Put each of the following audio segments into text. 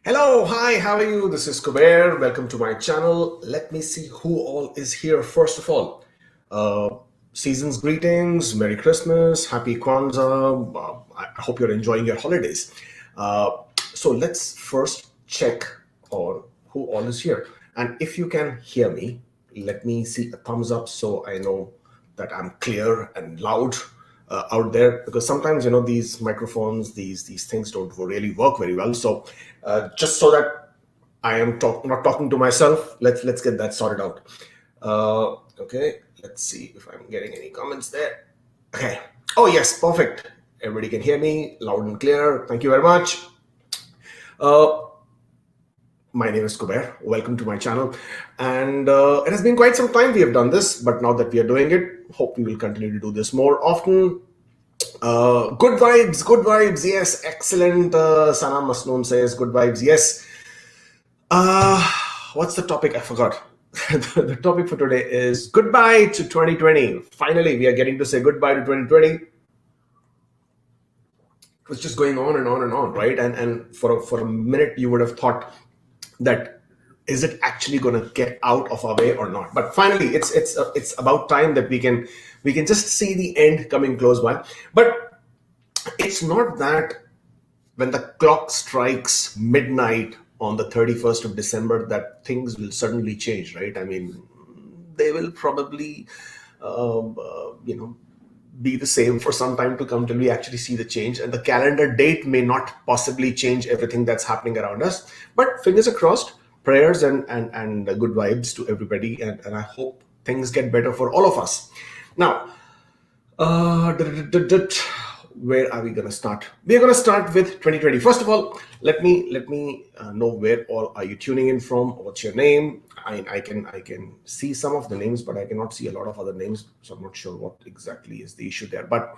Hello, hi, how are you? This is Kuber. Welcome to my channel. Let me see who all is here. First of all, uh, season's greetings, Merry Christmas, Happy Kwanzaa. I hope you're enjoying your holidays. Uh, so let's first check on who all is here. And if you can hear me, let me see a thumbs up so I know that I'm clear and loud out there, because sometimes these microphones, these things don't really work very well. So just so that I am not talking to myself, let's get that sorted out. Okay, let's see if I'm getting any comments there. Okay. Oh yes, perfect. Everybody can hear me loud and clear. Thank you very much. Uh, my name is Kuber. Welcome to my channel. And it has been quite some time we have done this, but now that we are doing it, hope we will continue to do this more often. Good vibes, good vibes. Yes, excellent. Sana Masnoon says good vibes. Yes. Uh, what's the topic? I forgot. The topic for today is goodbye to 2020. Finally, we are getting to say goodbye to 2020. It was just going on and on and on, right? And for a minute, you would have thought that is it actually going to get out of our way or not? But finally, it's about time that we can just see the end coming close by. But it's not that when the clock strikes midnight on the 31st of December that things will suddenly change, right? I mean, they will probably, be the same for some time to come till we actually see the change. And the calendar date may not possibly change everything that's happening around us. But fingers are crossed, prayers and good vibes to everybody. And I hope things get better for all of us. Now, uh, where are we going to start? We're going to start with 2020. First of all, let me know where all are you tuning in from. What's your name? I can see some of the names, but I cannot see a lot of other names, so I'm not sure what exactly is the issue there. But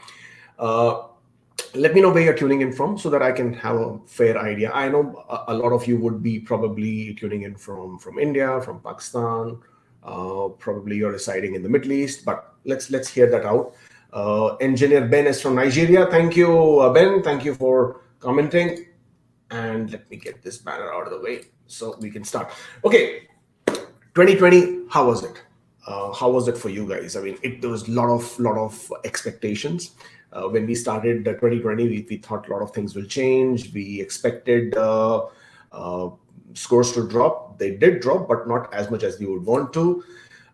uh, let me know where you're tuning in from so that I can have a fair idea. I know a lot of you would be probably tuning in from India, from Pakistan. Probably you're residing in the Middle East, but let's hear that out. Engineer Ben is from Nigeria. Thank you, Ben. Thank you for commenting. And let me get this banner out of the way so we can start. Okay, 2020. How was it? How was it for you guys? I mean, there was a lot of expectations. When we started 2020, we thought a lot of things will change. We expected uh, scores to drop. They did drop, but not as much as we would want to.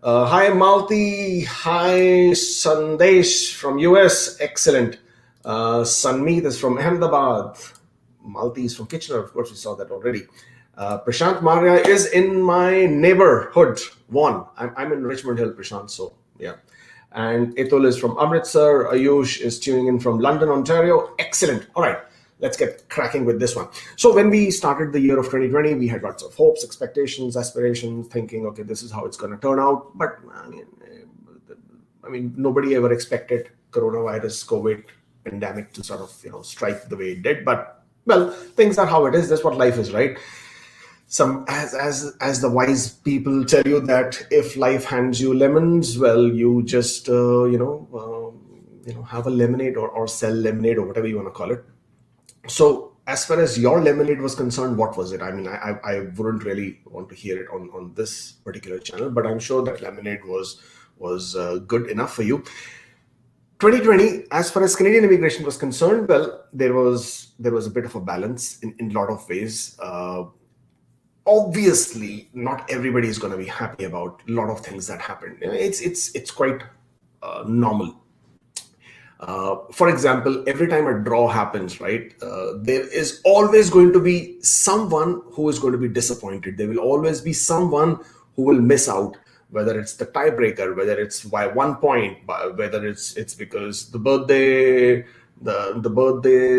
Hi Malti, hi Sandesh from US, excellent. Sanmeet is from Ahmedabad. Malti is from Kitchener, of course, we saw that already. Prashant Maria is in my neighborhood, Vaughan. I'm in Richmond Hill, Prashant, so yeah. And Etul is from Amritsar. Ayush is tuning in from London, Ontario. Excellent. All right, let's get cracking with this one. So when we started the year of 2020, we had lots of hopes, expectations, aspirations, thinking, okay, this is how it's going to turn out. But I mean, nobody ever expected coronavirus, COVID pandemic to sort of strike the way it did. But well, things are how it is. That's what life is, right? Some as the wise people tell you that if life hands you lemons, well, you just have a lemonade or sell lemonade or whatever you want to call it. So as far as your lemonade was concerned, what was it? I mean, I wouldn't really want to hear it on this particular channel, but I'm sure that lemonade was good enough for you. 2020, as far as Canadian immigration was concerned, well, there was a bit of a balance in a lot of ways. Obviously, not everybody is going to be happy about a lot of things that happened. It's quite normal. For example, every time a draw happens, right, there is always going to be someone who is going to be disappointed. There will always be someone who will miss out, whether it's the tiebreaker, whether it's by 1 point, whether it's because the birthday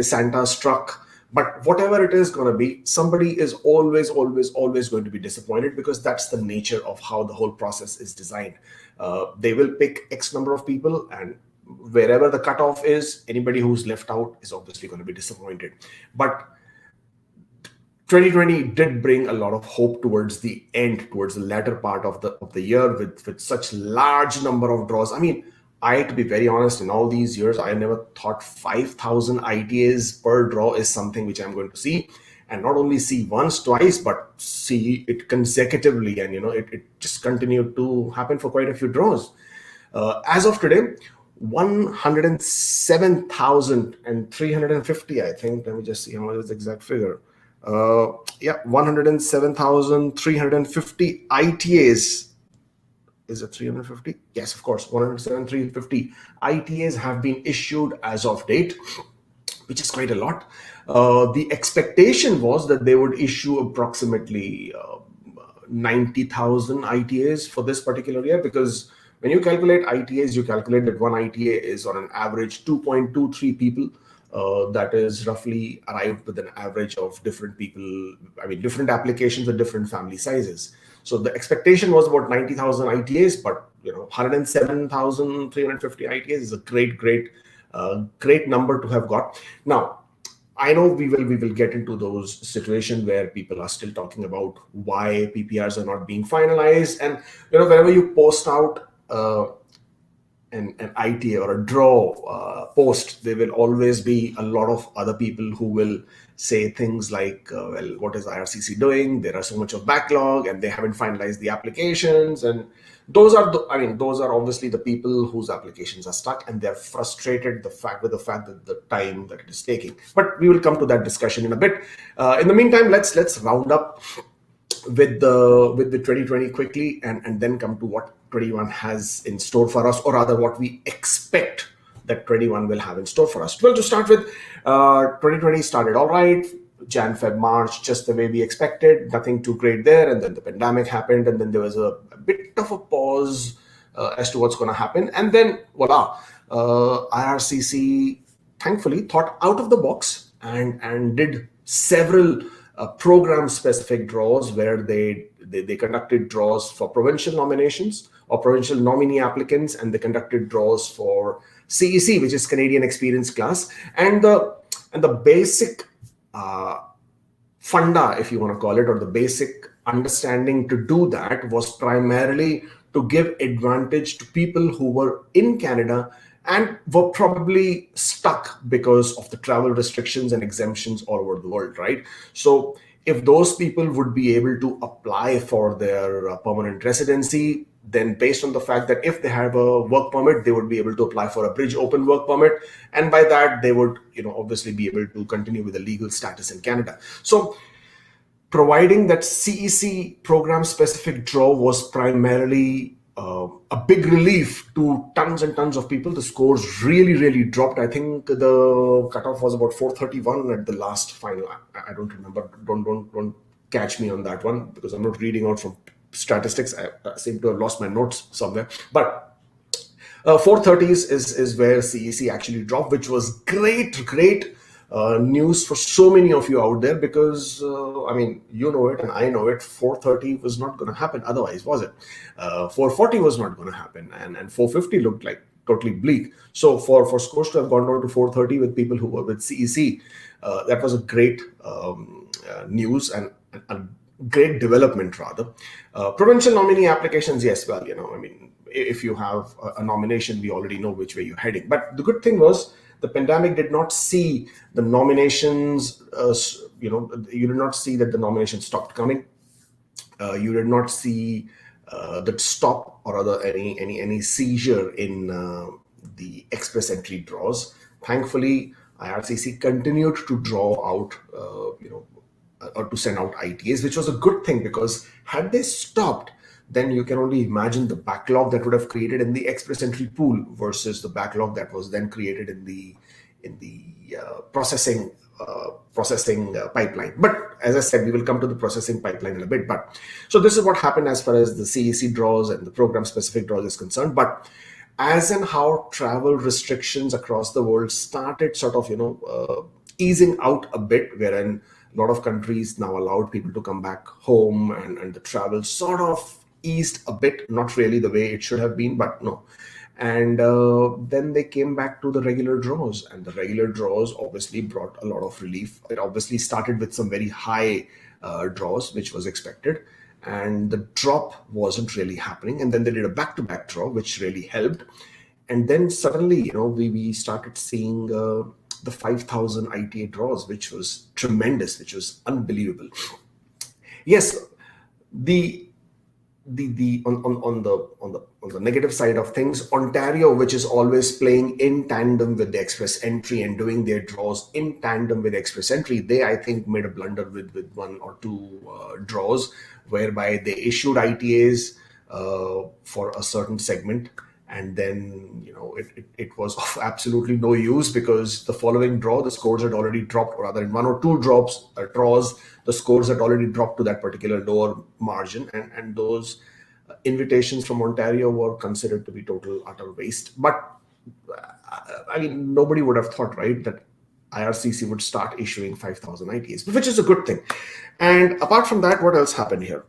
Santa struck. But whatever it is going to be, somebody is always going to be disappointed, because that's the nature of how the whole process is designed. They will pick X number of people, and wherever the cutoff is, anybody who's left out is obviously going to be disappointed. But 2020 did bring a lot of hope towards the end, towards the latter part of the year, with such large number of draws. I mean, to be very honest, in all these years, I never thought 5,000 ITAs per draw is something which I'm going to see. and not only see once, twice, but see it consecutively, and it just continued to happen for quite a few draws. As of today, 107,350, I think. Let me just see how much is the exact figure. Yeah, 107,350 ITAs. Is it 350? Yes, of course. 107,350 ITAs have been issued as of date, which is quite a lot. The expectation was that they would issue approximately 90,000 ITAs for this particular year, because when you calculate ITAs, you calculate that one ITA is on an average 2.23 people. That is roughly arrived with an average of different people, different applications with different family sizes. So the expectation was about 90,000 ITAs, but 107,350 ITAs is a great number to have got. Now, I know we will get into those situations where people are still talking about why PPRs are not being finalized, and whenever you post out an ITA or a draw post, there will always be a lot of other people who will say things like, well, what is IRCC doing? There are so much of backlog and they haven't finalized the applications. And those are obviously the people whose applications are stuck, and they're frustrated with the fact that the time that it is taking. But we will come to that discussion in a bit. In the meantime, let's round up with the 2020 quickly, and then come to what 21 has in store for us, or rather what we expect that 21 will have in store for us. Well, to start with, 2020 started all right. Jan, Feb, March, just the way we expected, nothing too great there. And then the pandemic happened, and then there was a bit of a pause as to what's going to happen. And then, voila, IRCC thankfully thought out of the box and did several program-specific draws, where they conducted draws for provincial nominations or provincial nominee applicants, and they conducted draws for CEC, which is Canadian Experience Class, and the basic funda, if you want to call it, or the basic understanding to do that was primarily to give advantage to people who were in Canada and were probably stuck because of the travel restrictions and exemptions all over the world, right? So if those people would be able to apply for their permanent residency, then based on the fact that if they have a work permit, they would be able to apply for a bridge open work permit. And by that, they would, obviously be able to continue with a legal status in Canada. So providing that CEC program specific draw was primarily a big relief to tons and tons of people. The scores really dropped. I think the cutoff was about 431 at the last final. I don't remember. Don't catch me on that one, because I'm not reading out from statistics. I seem to have lost my notes somewhere. But 430s is where CEC actually dropped, which was great news for so many of you out there, because you know it and I know it. 430 was not going to happen otherwise, was it? 440 was not going to happen, and 450 looked like totally bleak. So for scores to have gone down to 430 with people who were with CEC, that was a great news and a great development rather. Provincial nominee applications, yes, well, if you have a nomination, we already know which way you're heading. But the good thing was, the pandemic did not see the nominations, you did not see that the nominations stopped coming. You did not see that stop or other any seizure in the express entry draws. Thankfully, IRCC continued to draw out, or to send out ITAs, which was a good thing, because had they stopped, then you can only imagine the backlog that would have created in the express entry pool versus the backlog that was then created in the processing pipeline. But as I said, we will come to the processing pipeline in a bit. But so this is what happened as far as the CEC draws and the program specific draws is concerned. But as in how travel restrictions across the world started sort of easing out a bit, wherein a lot of countries now allowed people to come back home, and the travel sort of eased a bit, not really the way it should have been, but no. And then they came back to the regular draws, and the regular draws obviously brought a lot of relief. It obviously started with some very high draws, which was expected, and the drop wasn't really happening. And then they did a back-to-back draw, which really helped. And then suddenly, we started seeing the 5,000 ITA draws, which was tremendous, which was unbelievable. Yes, the on the negative side of things, Ontario, which is always playing in tandem with the express entry and doing their draws in tandem with express entry, they, I think, made a blunder with one or two draws, whereby they issued ITAs for a certain segment, and then it was of absolutely no use, because the following draw, the scores had already dropped, or rather in one or two draws, the scores had already dropped to that particular lower margin, and those invitations from Ontario were considered to be total utter waste. But I mean, nobody would have thought, right, that IRCC would start issuing 5,000 ITAs, which is a good thing. And apart from that, what else happened here?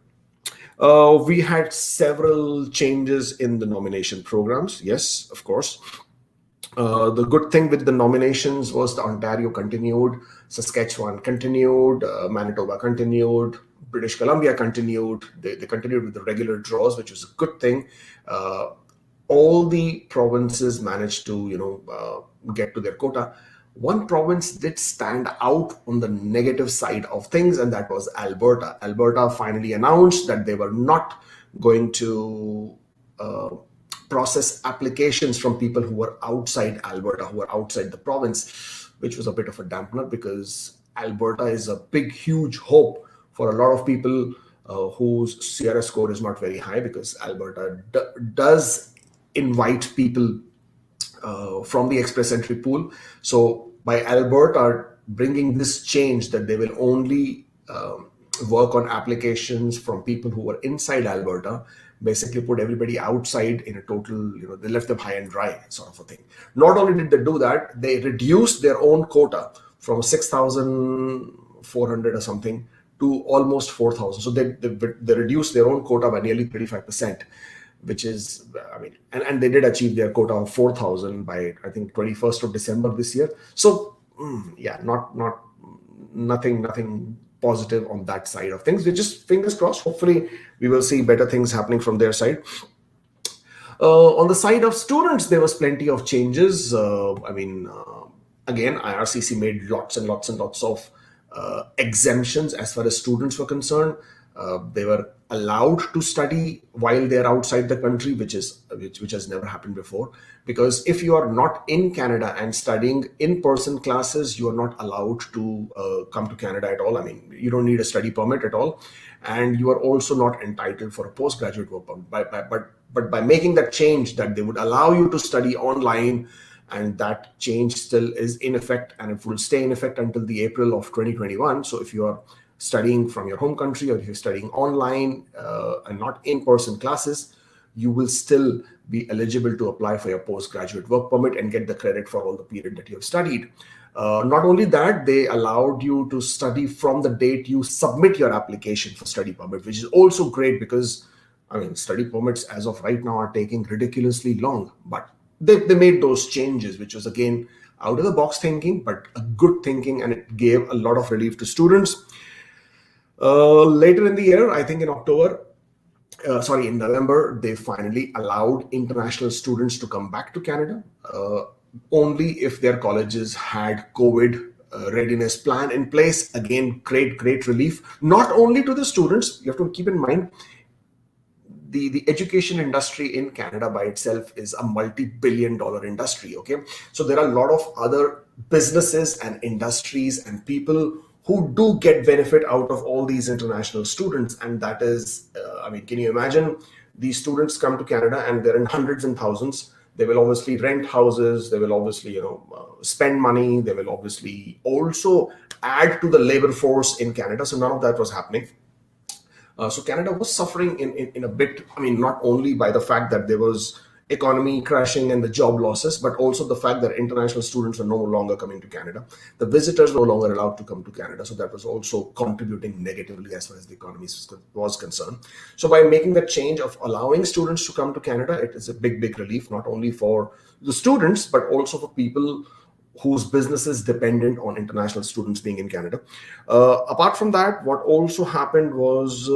We had several changes in the nomination programs. Yes, of course. The good thing with the nominations was the Ontario continued, Saskatchewan continued, Manitoba continued, British Columbia continued. They continued with the regular draws, which was a good thing. All the provinces managed to get to their quota. One province did stand out on the negative side of things, and that was Alberta. Alberta finally announced that they were not going to process applications from people who were outside Alberta, who were outside the province, which was a bit of a dampener, because Alberta is a big, huge hope for a lot of people whose Sierra score is not very high, because Alberta does invite people from the express entry pool. So by Alberta bringing this change that they will only work on applications from people who were inside Alberta, basically put everybody outside in a total, they left them high and dry sort of a thing. Not only did they do that, they reduced their own quota from 6,400 or something to almost 4,000. So they reduced their own quota by nearly 35%, which is, I mean, and they did achieve their quota of 4,000 by, I think, 21st of December this year. So yeah, nothing positive on that side of things. We just, fingers crossed, hopefully we will see better things happening from their side. On the side of students, there was plenty of changes. Again, IRCC made lots and lots of exemptions as far as students were concerned. They were allowed to study while they're outside the country, which has never happened before. Because if you are not in Canada and studying in-person classes, you are not allowed to come to Canada at all. I mean, you don't need a study permit at all, and you are also not entitled for a postgraduate work permit. But by making that change, that they would allow you to study online, and that change still is in effect, and it will stay in effect until the April of 2021. So if you are studying from your home country, or if you're studying online and not in-person classes, you will still be eligible to apply for your postgraduate work permit and get the credit for all the period that you have studied. Not only that, they allowed you to study from the date you submit your application for study permit, which is also great, because I mean, study permits as of right now are taking ridiculously long. But they made those changes, which was again out of the box thinking, but a good thinking, and it gave a lot of relief to students. Later in the year, I think in November, they finally allowed international students to come back to Canada, only if their colleges had COVID readiness plan in place. Again, great relief, not only to the students. You have to keep in mind, the education industry in Canada by itself is a multi-billion-dollar industry, okay? So there are a lot of other businesses and industries and people who do get benefit out of all these international students. And that is, can you imagine, these students come to Canada and they're in hundreds and thousands. They will obviously rent houses. They will obviously, spend money. They will obviously also add to the labor force in Canada. So none of that was happening. So Canada was suffering in a bit, not only by the fact that there was economy crashing and the job losses, but also the fact that international students were no longer coming to Canada. The visitors were no longer allowed to come to Canada. So that was also contributing negatively as far as the economy was concerned. So by making that change of allowing students to come to Canada, it is a big relief, not only for the students, but also for people whose businesses dependent on international students being in Canada. Apart from that, what also happened was,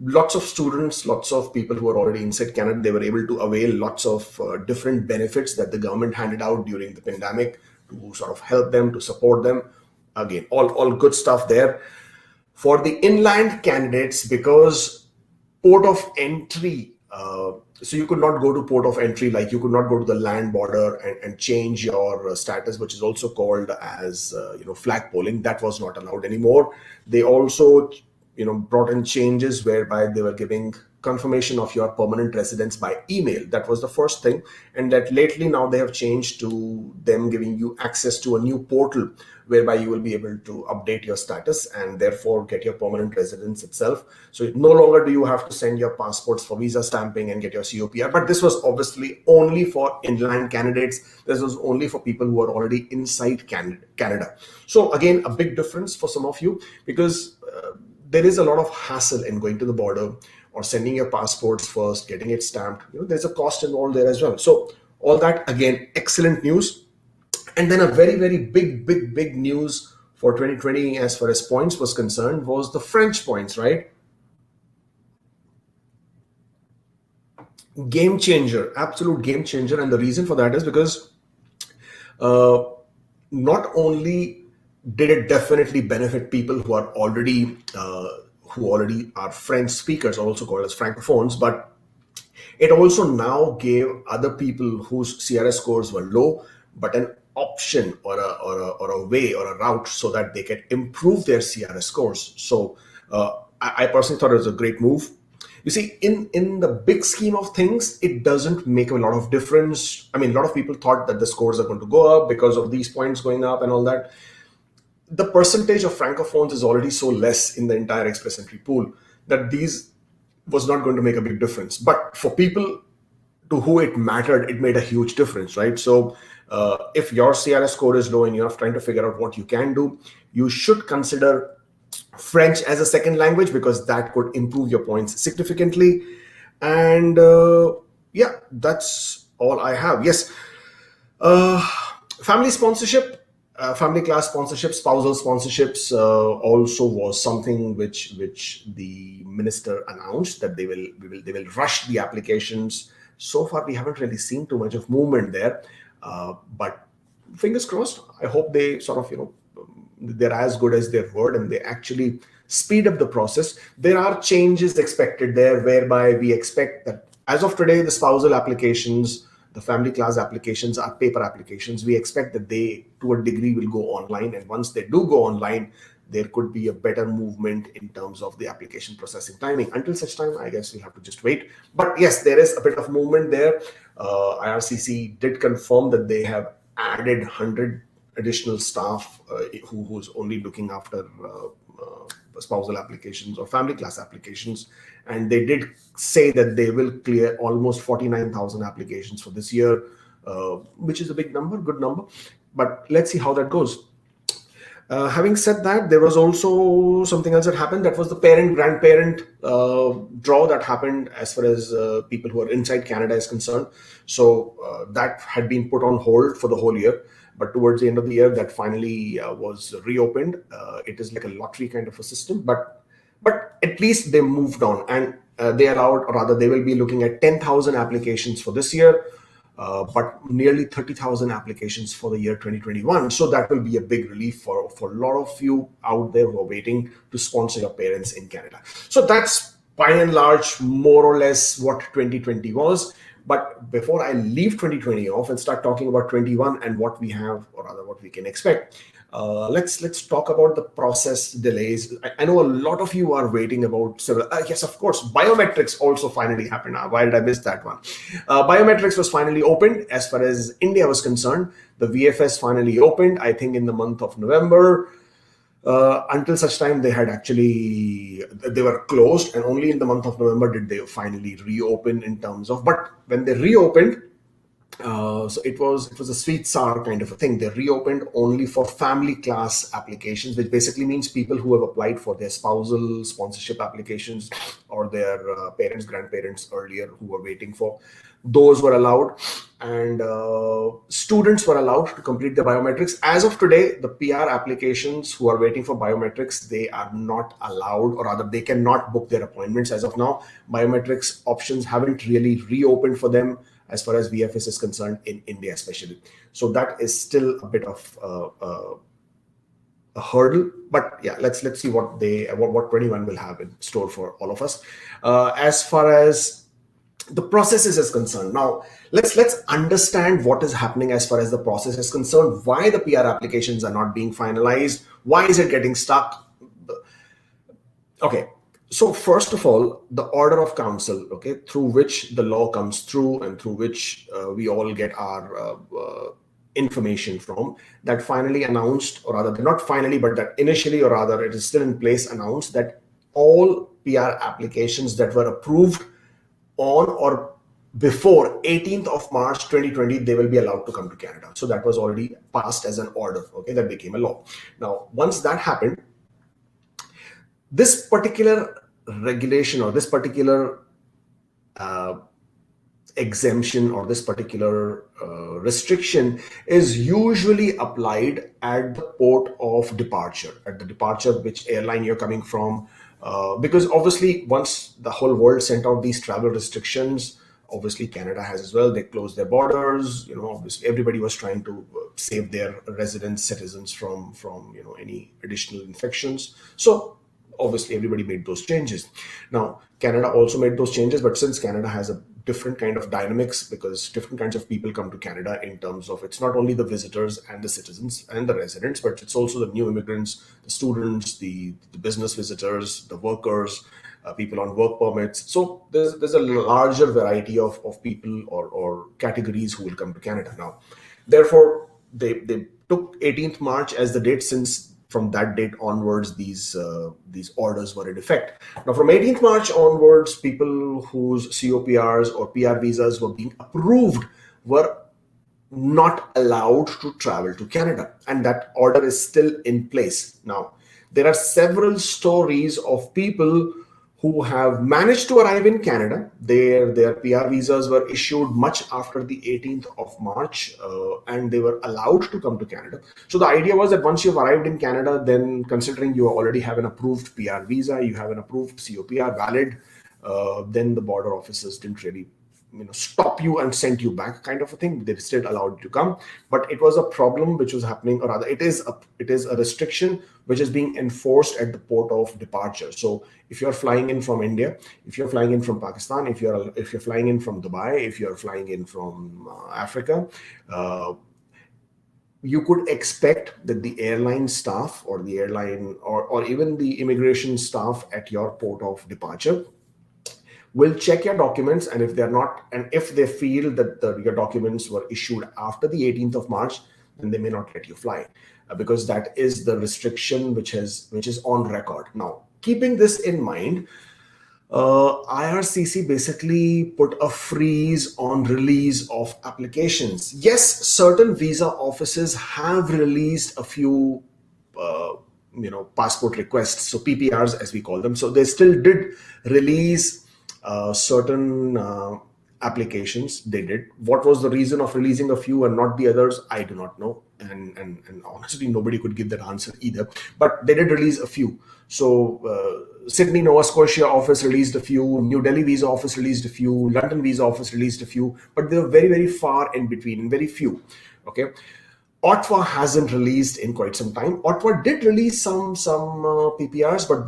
lots of students, lots of people who are already inside Canada, they were able to avail lots of different benefits that the government handed out during the pandemic to sort of help them, to support them. Again, all good stuff there. For the inland candidates, because port of entry, so you could not go to port of entry, like you could not go to the land border and change your status, which is also called as flag polling. That was not allowed anymore. They also brought in changes whereby they were giving confirmation of your permanent residence by email. That was the first thing. And that lately now they have changed to them giving you access to a new portal whereby you will be able to update your status and therefore get your permanent residence itself. So no longer do you have to send your passports for visa stamping and get your COPR. But this was obviously only for inland candidates. This was only for people who are already inside Canada. So again, a big difference for some of you, because there is a lot of hassle in going to the border or sending your passports first, getting it stamped. There's a cost involved there as well. So all that, again, excellent news. And then a very, very big news for 2020 as far as points was concerned was the French points, right? Game changer, absolute game changer. And the reason for that is because not only did it definitely benefit people who are already are French speakers, also called as francophones, but it also now gave other people whose CRS scores were low, but an option or a way or a route so that they can improve their CRS scores. So I personally thought it was a great move. You see, in the big scheme of things, it doesn't make a lot of difference. I mean, a lot of people thought that the scores are going to go up because of these points going up and all that. The percentage of francophones is already so less in the entire express entry pool that these was not going to make a big difference. But for people to who it mattered, it made a huge difference, right? So if your CRS score is low and you're trying to figure out what you can do, you should consider French as a second language, because that could improve your points significantly. And yeah, that's all I have. Yes. Family sponsorship, family class sponsorship, spousal sponsorships also was something which the minister announced that they will rush the applications. So far, we haven't really seen too much of movement there, but fingers crossed. I hope they sort of they're as good as their word and they actually speed up the process. There are changes expected there, whereby we expect that as of today, the spousal applications, the family class applications are paper applications. We expect that they, to a degree, will go online. And once they do go online, there could be a better movement in terms of the application processing timing. Until such time, I guess we'll have to just wait. But yes, there is a bit of movement there. IRCC did confirm that they have added 100 additional staff who's only looking after spousal applications or family class applications. And they did say that they will clear almost 49,000 applications for this year, which is a big number, good number. But let's see how that goes. Having said that, there was also something else that happened. That was the parent-grandparent draw that happened as far as people who are inside Canada is concerned. So that had been put on hold for the whole year. But towards the end of the year, that finally was reopened. It is like a lottery kind of a system, but at least they moved on, and they allowed, or rather they will be looking at 10,000 applications for this year, but nearly 30,000 applications for the year 2021. So that will be a big relief for a lot of you out there who are waiting to sponsor your parents in Canada. So that's by and large more or less what 2020 was. But before I leave 2020 off and start talking about 21 and what we have, or rather what we can expect, let's talk about the process delays. I know a lot of you are waiting about several. Yes, of course, biometrics also finally happened. Why did I miss that one? Biometrics was finally opened as far as India was concerned. The VFS finally opened, I think, in the month of November. Until such time, they were closed, and only in the month of November did they finally reopen in terms of. But when they reopened, so it was a sweet sour kind of a thing. They reopened only for family class applications, which basically means people who have applied for their spousal sponsorship applications or their parents, grandparents earlier who were waiting for. those were allowed, and students were allowed to complete the biometrics. As of today, the PR applications who are waiting for biometrics, they are not allowed, or rather they cannot book their appointments as of now. Biometrics options haven't really reopened for them as far as VFS is concerned in India especially. So that is still a bit of a hurdle, but yeah, let's see what 21 will have in store for all of us. As far as the processes is concerned, now let's understand what is happening as far as the process is concerned. Why the PR applications are not being finalized? Why is it getting stuck? Okay, so first of all, the order of council, okay, through which the law comes through and through which we all get our information from, that finally announced, or rather not finally, but that initially, or rather it is still in place, announced that all PR applications that were approved on or before 18th of March 2020, they will be allowed to come to Canada. So that was already passed as an order, okay, that became a law. Now, once that happened, this particular regulation or this particular exemption or this particular restriction is usually applied at the port of departure, at the departure which airline you're coming from, because obviously once the whole world sent out these travel restrictions, obviously Canada has as well. They closed their borders. Obviously everybody was trying to save their residents, citizens from any additional infections. So obviously everybody made those changes. Now Canada also made those changes, but since Canada has a different kind of dynamics, because different kinds of people come to Canada, in terms of it's not only the visitors and the citizens and the residents, but it's also the new immigrants, the students, the business visitors, the workers, people on work permits. So there's a larger variety of people or categories who will come to Canada now. Therefore, they took 18th March as the date, since from that date onwards, these orders were in effect. Now, from 18th March onwards, people whose COPRs or PR visas were being approved were not allowed to travel to Canada, and that order is still in place. Now, there are several stories of people who have managed to arrive in Canada. Their PR visas were issued much after the 18th of March, and they were allowed to come to Canada. So the idea was that once you've arrived in Canada, then considering you already have an approved PR visa, you have an approved COPR valid, then the border officers didn't really stop you and send you back, kind of a thing. They still allowed you to come, but it was a problem which was happening, or rather it is a restriction which is being enforced at the port of departure. So if you're flying in from India, if you're flying in from Pakistan, if you're flying in from Dubai, if you're flying in from Africa, you could expect that the airline staff or the airline or even the immigration staff at your port of departure will check your documents, and if they're not, and if they feel that your documents were issued after the 18th of March, then they may not let you fly, because that is the restriction which is on record. Now, keeping this in mind, IRCC basically put a freeze on release of applications. Yes, certain visa offices have released a few passport requests, so PPRs as we call them. So they still did release certain applications. They did. What was the reason of releasing a few and not the others? I do not know, and honestly nobody could give that answer either, but they did release a few. So Sydney, Nova Scotia office released a few, New Delhi visa office released a few, London visa office released a few, but they were very, very far in between and very few. Okay. Ottawa hasn't released in quite some time. Ottawa did release some PPRs, but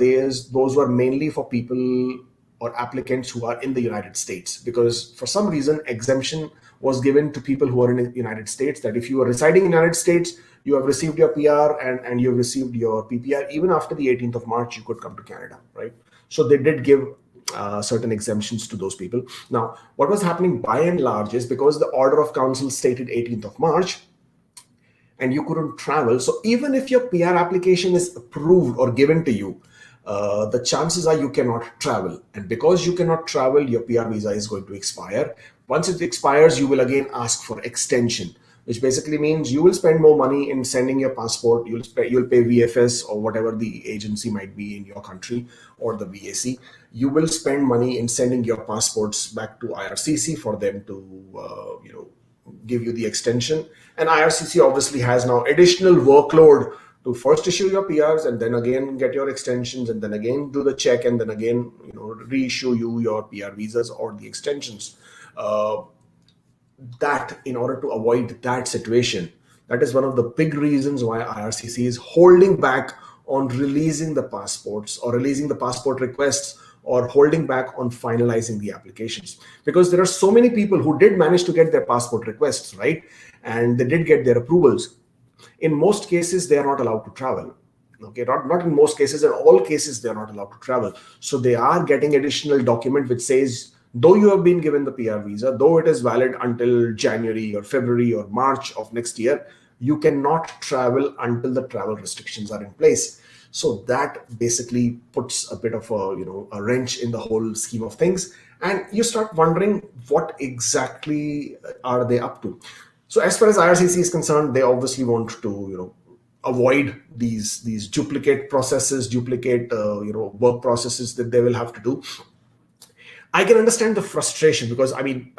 those were mainly for people or applicants who are in the United States, because for some reason exemption was given to people who are in the United States, that if you are residing in the United States, you have received your PR and you have received your PPR, even after the 18th of March, you could come to Canada, right? So they did give certain exemptions to those people. Now, what was happening by and large is, because the order of council stated 18th of March, and you couldn't travel. So even if your PR application is approved or given to you, the chances are you cannot travel. And because you cannot travel, your PR visa is going to expire. Once it expires, you will again ask for extension. which basically means you will spend more money in sending your passport. You'll pay VFS or whatever the agency might be in your country, or the VAC. You will spend money in sending your passports back to IRCC for them to give you the extension. And IRCC obviously has now additional workload to first issue your PRs, and then again get your extensions, and then again do the check, and then again reissue you your PR visas or the extensions. That in order to avoid that situation, that is one of the big reasons why IRCC is holding back on releasing the passports or releasing the passport requests, or holding back on finalizing the applications, because there are so many people who did manage to get their passport requests, right, and they did get their approvals. In most cases, they are not allowed to travel. Okay, not in most cases, in all cases, they are not allowed to travel. So they are getting additional document which says, though you have been given the PR visa, though it is valid until January or February or March of next year, you cannot travel until the travel restrictions are in place. So that basically puts a bit of a wrench in the whole scheme of things, and you start wondering what exactly are they up to. So as far as IRCC is concerned, they obviously want to avoid these duplicate processes, duplicate work processes that they will have to do. I can understand the frustration, because I mean,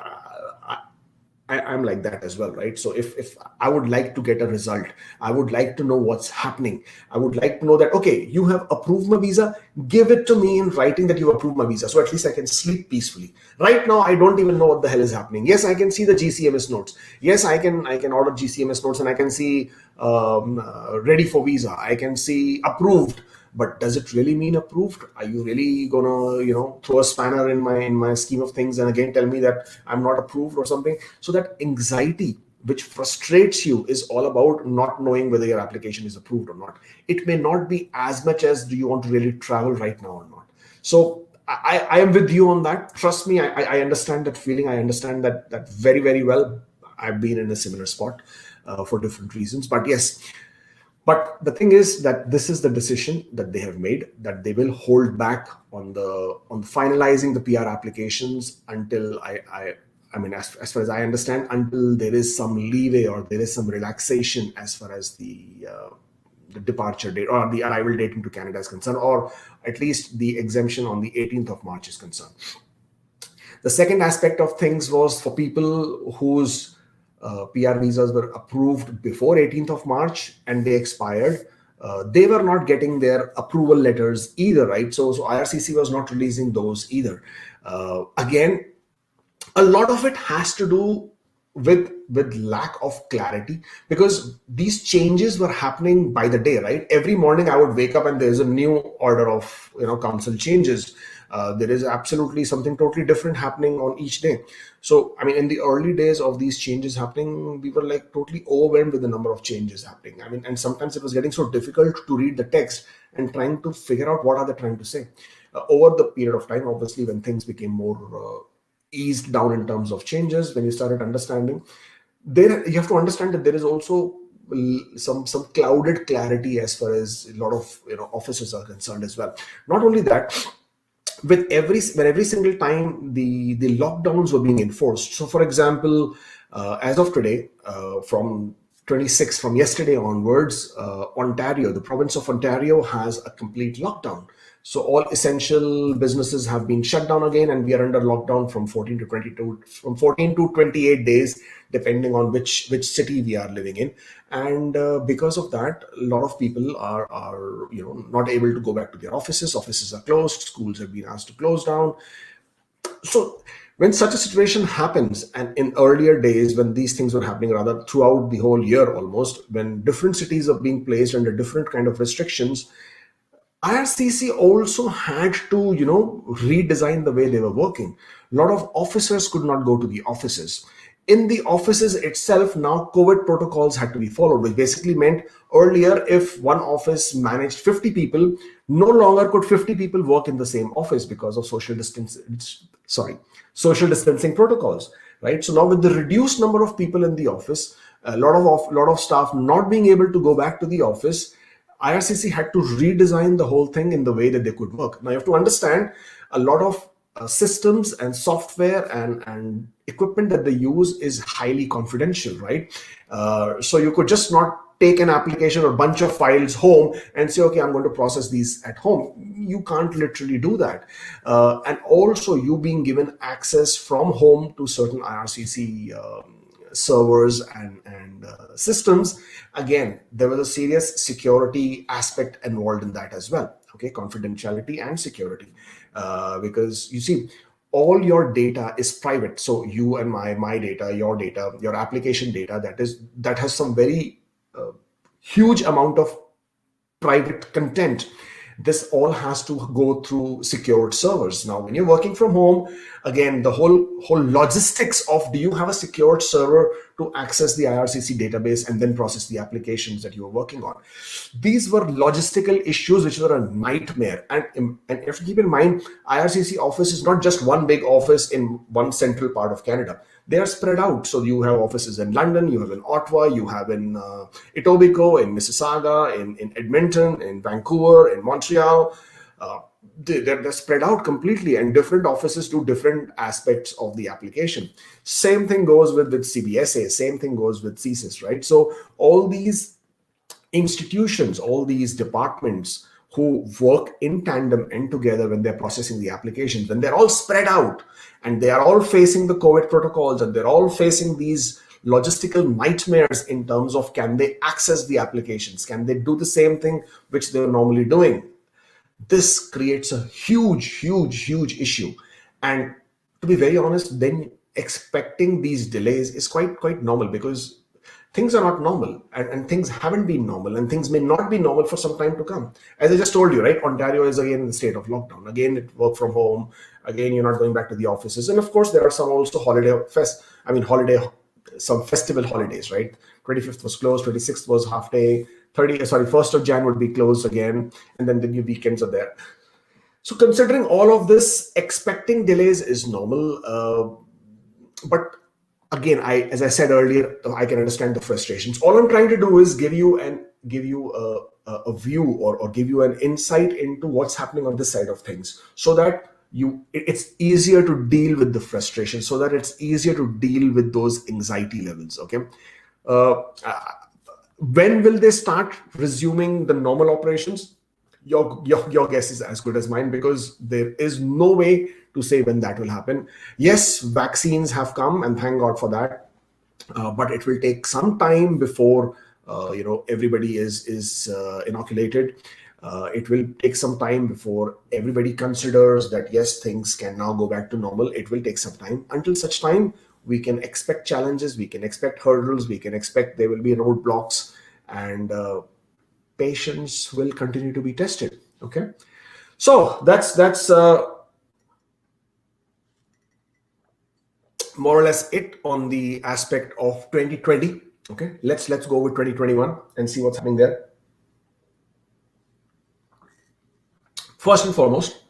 I'm like that as well, right? So if I would like to get a result, I would like to know what's happening. I would like to know that, okay, you have approved my visa, give it to me in writing that you approved my visa, so at least I can sleep peacefully. Right now, I don't even know what the hell is happening. Yes, I can see the GCMS notes. Yes, I can order GCMS notes, and I can see ready for visa. I can see approved. But does it really mean approved? Are you really gonna throw a spanner in my scheme of things and again tell me that I'm not approved or something? So that anxiety which frustrates you is all about not knowing whether your application is approved or not. It may not be as much as, do you want to really travel right now or not? So I am with you on that. Trust me, I understand that feeling. I understand that very, very well. I've been in a similar spot for different reasons. But yes, but the thing is that this is the decision that they have made, that they will hold back on finalizing the PR applications until I mean, as far as I understand, until there is some leeway or there is some relaxation as far as the departure date or the arrival date into Canada is concerned, or at least the exemption on the 18th of March is concerned. The second aspect of things was for people whose PR visas were approved before 18th of March and they expired. They were not getting their approval letters either, right? So IRCC was not releasing those either. Again, a lot of it has to do with lack of clarity, because these changes were happening by the day, right? Every morning I would wake up and there's a new order of council changes. There is absolutely something totally different happening on each day. So, I mean, in the early days of these changes happening, we were like totally overwhelmed with the number of changes happening. I mean, and sometimes it was getting so difficult to read the text and trying to figure out what are they trying to say. Over the period of time, obviously, when things became more eased down in terms of changes, when you started understanding, there you have to understand that there is also some clouded clarity as far as a lot of officers are concerned as well. Not only that, when every single time the lockdowns were being enforced. So for example, as of today, from 26, from yesterday onwards, Ontario, the province of Ontario has a complete lockdown. So all essential businesses have been shut down again, and we are under lockdown from 14 to 28 days, depending on which city we are living in. And because of that, a lot of people are not able to go back to their offices. Offices are closed. Schools have been asked to close down. So when such a situation happens, and in earlier days when these things were happening, rather throughout the whole year almost, when different cities are being placed under different kind of restrictions, IRCC also had to, redesign the way they were working. A lot of officers could not go to the offices. In the offices itself, now COVID protocols had to be followed, which basically meant earlier, if one office managed 50 people, no longer could 50 people work in the same office because of social distancing protocols, right? So now with the reduced number of people in the office, a lot of staff not being able to go back to the office, IRCC had to redesign the whole thing in the way that they could work. Now you have to understand, a lot of systems and software and equipment that they use is highly confidential, right? So you could just not take an application or bunch of files home and say, okay, I'm going to process these at home. You can't literally do that. And also, you being given access from home to certain IRCC servers and systems, again, there was a serious security aspect involved in that as well. Okay, confidentiality and security, because you see, all your data is private. So you and my data, your application data, that has some very huge amount of private content. This all has to go through secured servers. Now, when you're working from home, again, the whole logistics of, do you have a secured server to access the IRCC database and then process the applications that you are working on? These were logistical issues which were a nightmare. And you have to keep in mind, IRCC office is not just one big office in one central part of Canada. They are spread out. So you have offices in London, you have in Ottawa, you have in Etobicoke, in Mississauga, in Edmonton, in Vancouver, in Montreal. They're spread out completely, and different offices do different aspects of the application. Same thing goes with CBSA, same thing goes with CSIS, right? So all these institutions, all these departments who work in tandem and together when they're processing the applications, when they're all spread out and they are all facing the COVID protocols and they're all facing these logistical nightmares in terms of, can they access the applications? Can they do the same thing which they're normally doing? This creates a huge issue. And to be very honest, then expecting these delays is quite normal, because things are not normal, and things haven't been normal, and things may not be normal for some time to come. As I just told you, right, Ontario is again in the state of lockdown. Again, it work from home. Again, you're not going back to the offices. And of course, there are some also some festival holidays, right? 25th was closed, 26th was half day, 1st of Jan would be closed again, and then the new weekends are there. So considering all of this, expecting delays is normal. But again, as I said earlier, I can understand the frustrations. All I'm trying to do is give you a view, or give you an insight into what's happening on this side of things, so that it's easier to deal with the frustration, so that it's easier to deal with those anxiety levels. Okay. When will they start resuming the normal operations? Your guess is as good as mine, because there is no way to say when that will happen. Yes, vaccines have come, and thank God for that. But it will take some time before everybody is inoculated. It will take some time before everybody considers that yes, things can now go back to normal. It will take some time. Until such time, we can expect challenges, we can expect hurdles, we can expect there will be roadblocks, and patience will continue to be tested. Okay, so that's more or less it on the aspect of 2020. Okay, let's go with 2021 and see what's happening there. First and foremost,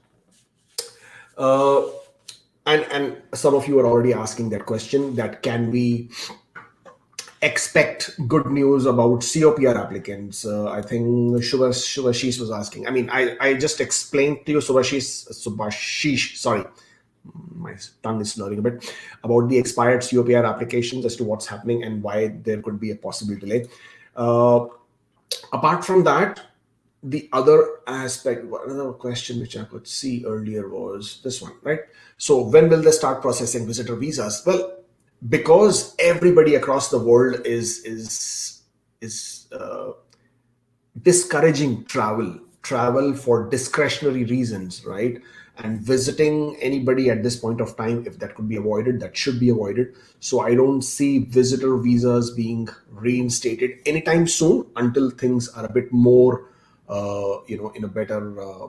and some of you are already asking that question, that can we expect good news about COPR applicants? I think Subhashish was asking. I mean, I just explained to you, Subhashish, sorry, my tongue is slurring a bit, about the expired COPR applications, as to what's happening and why there could be a possible delay. Apart from that, the other aspect, another question which I could see earlier was this one, right? So when will they start processing visitor visas? Well, because everybody across the world is discouraging travel for discretionary reasons, right? And visiting anybody at this point of time, if that could be avoided, that should be avoided. So I don't see visitor visas being reinstated anytime soon, until things are a bit more in a better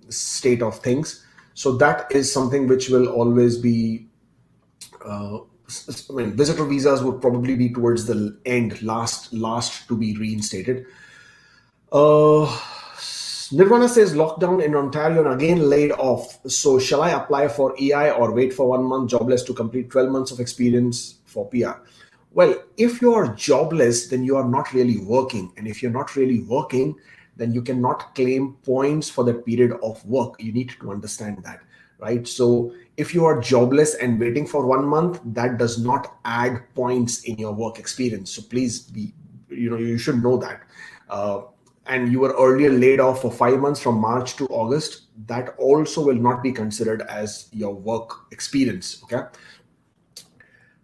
state of things. So that is something which will always be, visitor visas would probably be towards the end, last to be reinstated. Nirvana says lockdown in Ontario and again laid off. So shall I apply for EI or wait for 1 month jobless to complete 12 months of experience for PR? Well, if you are jobless, then you are not really working. And if you're not really working, then you cannot claim points for that period of work. You need to understand that. right? So if you are jobless and waiting for 1 month, that does not add points in your work experience. So please be, you should know that. Uh, and you were earlier laid off for 5 months from March to August, that also will not be considered as your work experience. Okay.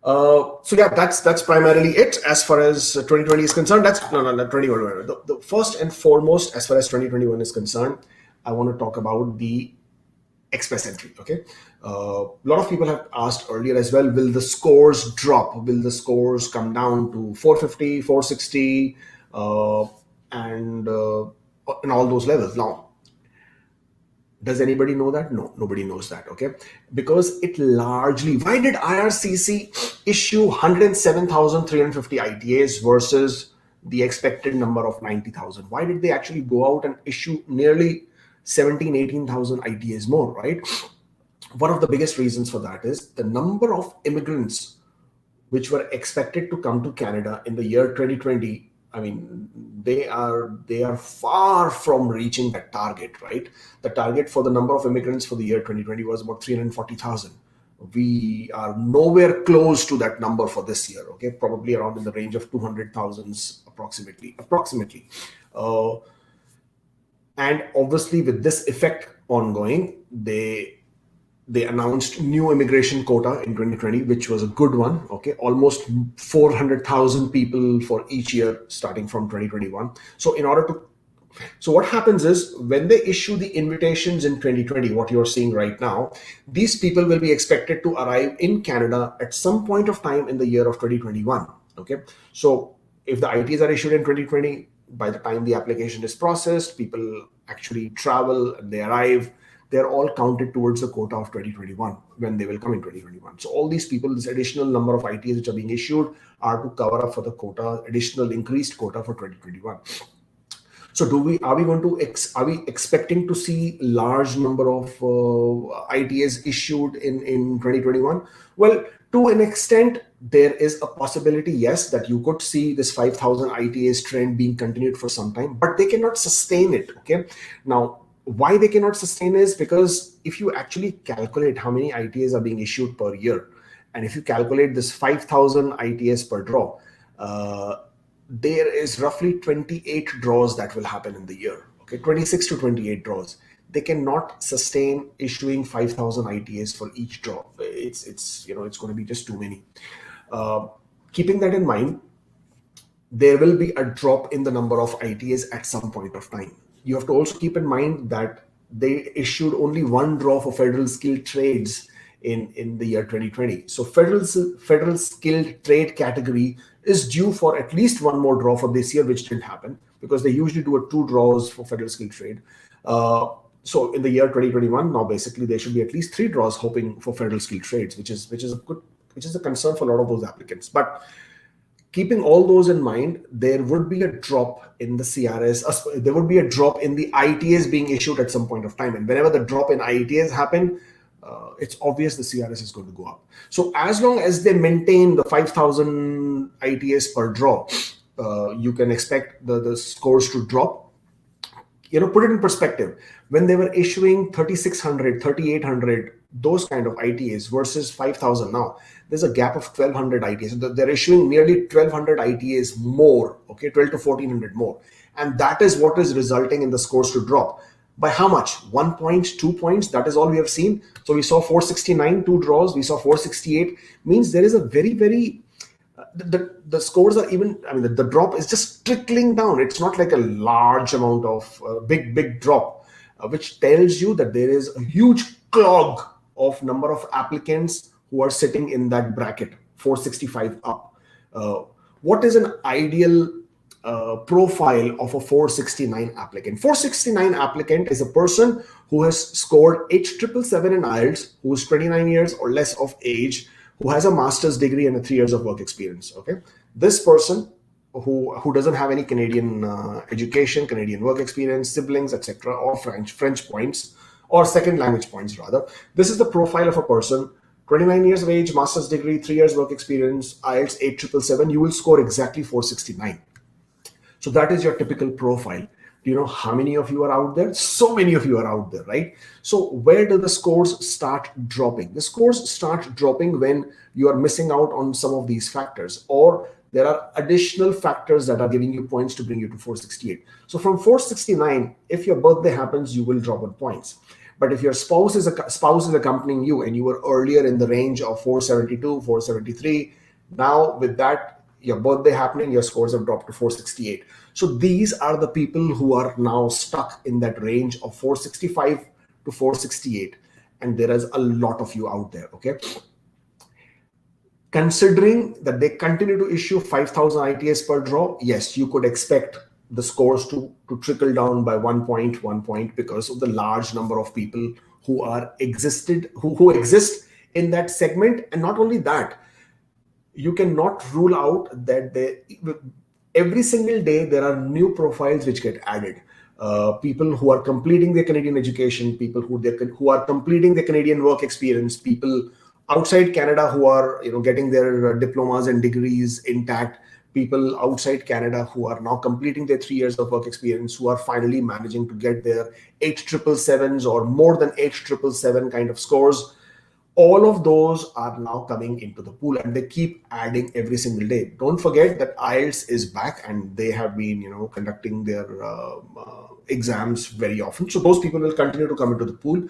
So yeah, that's primarily it as far as 2020 is concerned. That's no 21. The first and foremost, as far as 2021 is concerned, I want to talk about the express entry. Okay, a lot of people have asked earlier as well, will the scores drop, will the scores come down to 450, 460, and all those levels. Now, does anybody know that? No, nobody knows that. Okay, because it largely, why did IRCC issue 107,350 ITAs versus the expected number of 90,000? Why did they actually go out and issue nearly 17, 18,000 ITAs more, right? One of the biggest reasons for that is the number of immigrants which were expected to come to Canada in the year 2020. I mean, they are far from reaching that target, right? The target for the number of immigrants for the year 2020 was about 340,000. We are nowhere close to that number for this year. Okay, probably around in the range of 200,000 approximately. And obviously, with this effect ongoing, they announced new immigration quota in 2020, which was a good one. Okay, almost 400,000 people for each year starting from 2021. So what happens is, when they issue the invitations in 2020, what you're seeing right now, these people will be expected to arrive in Canada at some point of time in the year of 2021. Okay, so if the ITs are issued in 2020, by the time the application is processed, people actually travel and they arrive, they're all counted towards the quota of 2021 when they will come in 2021. So all these people, this additional number of ITs which are being issued, are to cover up for the quota, additional increased quota for 2021. So are we expecting to see large number of ITAs issued in 2021? Well, to an extent, there is a possibility, yes, that you could see this 5,000 ITAs trend being continued for some time, but they cannot sustain it. Okay, now why they cannot sustain is because if you actually calculate how many ITAs are being issued per year, and if you calculate this 5,000 ITAs per draw, there is roughly 28 draws that will happen in the year. Okay, 26 to 28 draws. They cannot sustain issuing 5,000 ITAs for each draw. It's going to be just too many. Keeping that in mind, there will be a drop in the number of ITAs at some point of time. You have to also keep in mind that they issued only one draw for federal skilled trades in the year 2020. So federal skilled trade category is due for at least one more draw for this year, which didn't happen because they usually do 2 draws for federal skilled trade. So in the year 2021, now basically there should be at least 3 draws hoping for federal skilled trades, which is a concern for a lot of those applicants. But keeping all those in mind, there would be a drop in the CRS. There would be a drop in the ITAs being issued at some point of time. And whenever the drop in ITAs happen, it's obvious the CRS is going to go up. So as long as they maintain the 5,000 ITAs per draw, you can expect the scores to drop. Put it in perspective. When they were issuing 3,600, 3,800, those kind of ITAs versus 5,000 now, there's a gap of 1,200 ITAs. So they're issuing nearly 1,200 ITAs more, okay, 12 to 1,400 more. And that is what is resulting in the scores to drop. By how much? 1 point, 2 points? That is all we have seen. So we saw 469, 2 draws. We saw 468. Means there is a very, very... The scores are even, the drop is just trickling down. It's not like a large amount of big drop, which tells you that there is a huge clog of number of applicants who are sitting in that bracket, 465 up. What is an ideal profile of a 469 applicant? 469 applicant is a person who has scored H777 in IELTS, who is 29 years or less of age, who has a master's degree and 3 years of work experience. Okay, this person who doesn't have any Canadian education, Canadian work experience, siblings, etc., or French points, or second language points rather. This is the profile of a person, 29 years of age, master's degree, 3 years work experience, IELTS 8777. You will score exactly 469. So that is your typical profile. Do you know how many of you are out there? So many of you are out there, right? So where do the scores start dropping? The scores start dropping when you are missing out on some of these factors, or there are additional factors that are giving you points to bring you to 468. So from 469, if your birthday happens, you will drop on points. But if your spouse is accompanying you and you were earlier in the range of 472, 473, now with that, your birthday happening, your scores have dropped to 468. So these are the people who are now stuck in that range of 465 to 468. And there is a lot of you out there, okay? Considering that they continue to issue 5,000 ITS per draw, yes, you could expect the scores to trickle down by 1 point because of the large number of people who exist in that segment. And not only that, you cannot rule out that every single day there are new profiles which get added. People who are completing their Canadian education, people who are completing their Canadian work experience, people outside Canada who are getting their diplomas and degrees intact, people outside Canada who are now completing their 3 years of work experience, who are finally managing to get their 8,777s or more than 8,777 kind of scores. All of those are now coming into the pool, and they keep adding every single day. Don't forget that IELTS is back, and they have been conducting their exams very often. So those people will continue to come into the pool.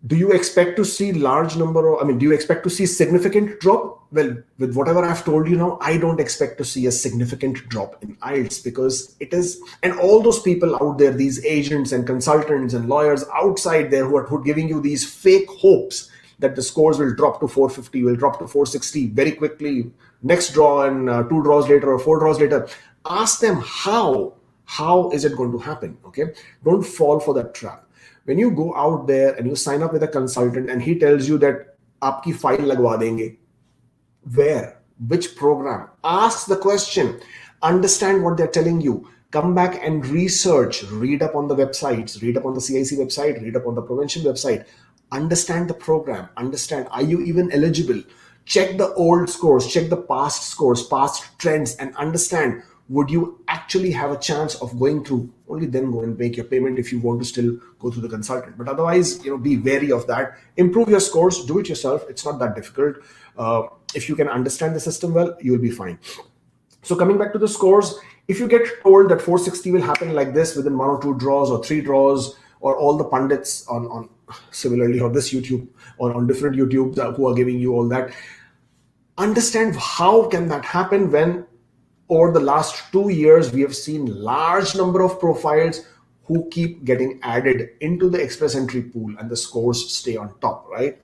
Do you expect to see do you expect to see significant drop? Well, with whatever I've told you now, I don't expect to see a significant drop in IELTS, because it is, and all those people out there, these agents and consultants and lawyers outside there who are giving you these fake hopes that the scores will drop to 450, will drop to 460 very quickly, next draw and 2 draws later or 4 draws later. Ask them how is it going to happen, okay? Don't fall for that trap. When you go out there and you sign up with a consultant and he tells you that aapki file lagwa denge, where, which program? Ask the question, understand what they're telling you, come back and research, read up on the websites, read up on the CIC website, read up on the Provincial website, understand the program, understand, are you even eligible? Check the old scores, check the past scores, past trends, and understand, would you actually have a chance of going through? Only then go and make your payment if you want to still go through the consultant. But otherwise, be wary of that. Improve your scores, do it yourself. It's not that difficult. If you can understand the system well, you'll be fine. So coming back to the scores, if you get told that 460 will happen like this within 1 or 2 draws or 3 draws, or all the pundits on similarly on this YouTube or on different YouTubes who are giving you all that, understand how can that happen when over the last 2 years we have seen large number of profiles who keep getting added into the express entry pool and the scores stay on top, right?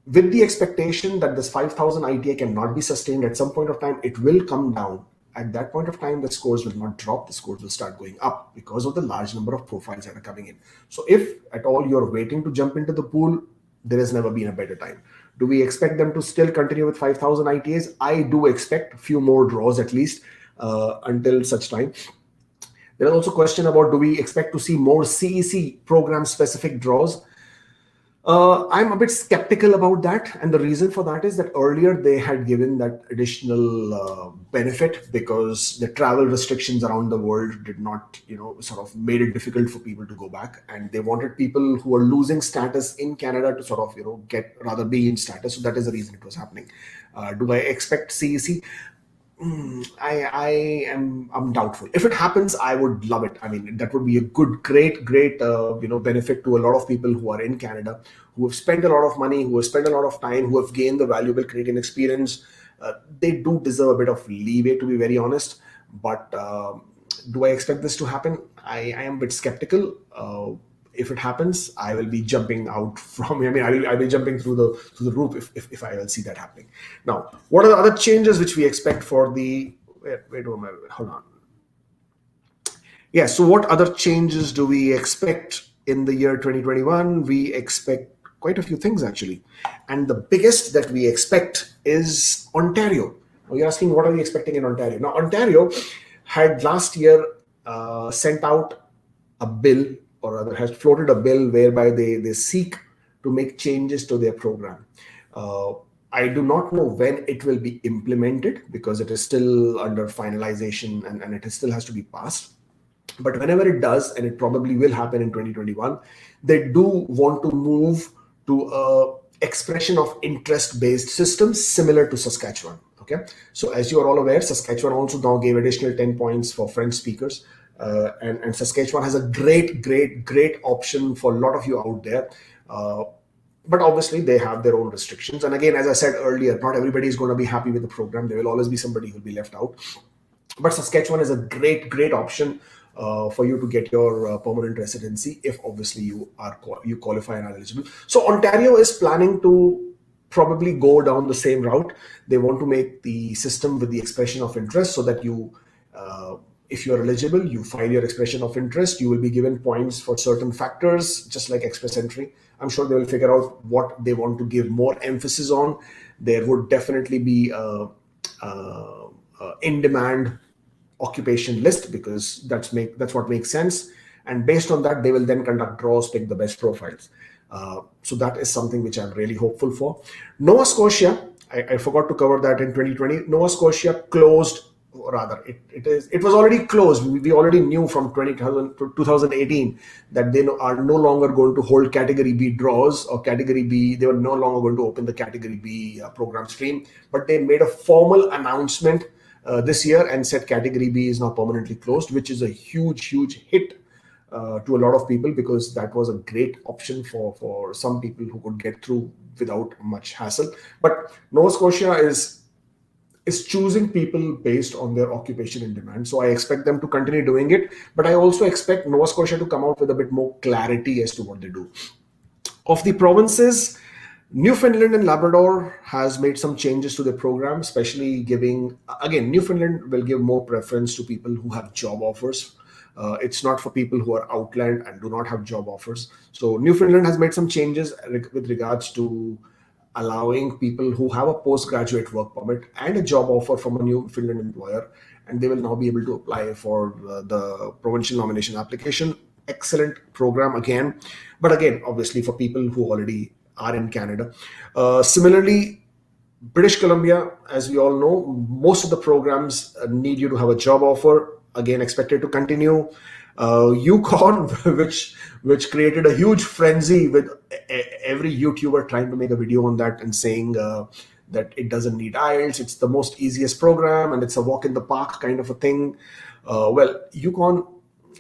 With the expectation that this 5,000 ITA cannot be sustained at some point of time, it will come down. At that point of time, the scores will not drop, the scores will start going up because of the large number of profiles that are coming in. So if at all you're waiting to jump into the pool, there has never been a better time. Do we expect them to still continue with 5,000 ITAs? I do expect a few more draws at least until such time. There is also a question about, do we expect to see more CEC program specific draws? I'm a bit skeptical about that, and the reason for that is that earlier they had given that additional benefit because the travel restrictions around the world did not, sort of made it difficult for people to go back, and they wanted people who are losing status in Canada to sort of, rather be in status. So that is the reason it was happening. Do I expect CEC? I'm doubtful. If it happens, I would love it. I mean, that would be a great benefit to a lot of people who are in Canada, who have spent a lot of money, who have spent a lot of time, who have gained the valuable Canadian experience. They do deserve a bit of leeway, to be very honest. But do I expect this to happen? I am a bit skeptical. If it happens, I will be jumping out from. I'll be jumping through the roof if I will see that happening. Now, what are the other changes which we expect for the? Hold on. Yeah. So, what other changes do we expect in the year 2021? We expect quite a few things actually, and the biggest that we expect is Ontario. Now, you're asking, what are we expecting in Ontario? Now, Ontario had last year sent out a bill, or rather has floated a bill whereby they seek to make changes to their program. I do not know when it will be implemented because it is still under finalization and it still has to be passed. But whenever it does, and it probably will happen in 2021, they do want to move to a expression of interest based system similar to Saskatchewan. Okay, so as you are all aware, Saskatchewan also now gave additional 10 points for French speakers. And Saskatchewan has a great option for a lot of you out there. But obviously they have their own restrictions. And again, as I said earlier, not everybody is going to be happy with the program. There will always be somebody who will be left out. But Saskatchewan is a great option for you to get your permanent residency if obviously you qualify and are eligible. So Ontario is planning to probably go down the same route. They want to make the system with the expression of interest so that if you're eligible, you file your expression of interest, you will be given points for certain factors, just like express entry. I'm sure they will figure out what they want to give more emphasis on. There would definitely be in-demand occupation list, because that's what makes sense. And based on that, they will then conduct draws, pick the best profiles. So that is something which I'm really hopeful for. Nova Scotia, I forgot to cover that in 2020. Nova Scotia closed, or rather, it was already closed. We already knew from 2018 that they are no longer going to hold Category B draws, or Category B. They were no longer going to open the Category B program stream, but they made a formal announcement this year and said Category B is now permanently closed, which is a huge hit to a lot of people, because that was a great option for some people who could get through without much hassle. But Nova Scotia is choosing people based on their occupation in demand. So I expect them to continue doing it, but I also expect Nova Scotia to come out with a bit more clarity as to what they do. Of the provinces, Newfoundland and Labrador has made some changes to the program, especially Newfoundland will give more preference to people who have job offers. It's not for people who are outland and do not have job offers. So Newfoundland has made some changes with regards to allowing people who have a postgraduate work permit and a job offer from a Newfoundland employer, and they will now be able to apply for the provincial nomination application. Excellent program again, but again, obviously for people who already are in Canada. Similarly, British Columbia, as we all know, most of the programs need you to have a job offer. Again, expected to continue. Yukon, which created a huge frenzy with every YouTuber trying to make a video on that and saying that it doesn't need IELTS. It's the most easiest program and it's a walk in the park kind of a thing. Well, Yukon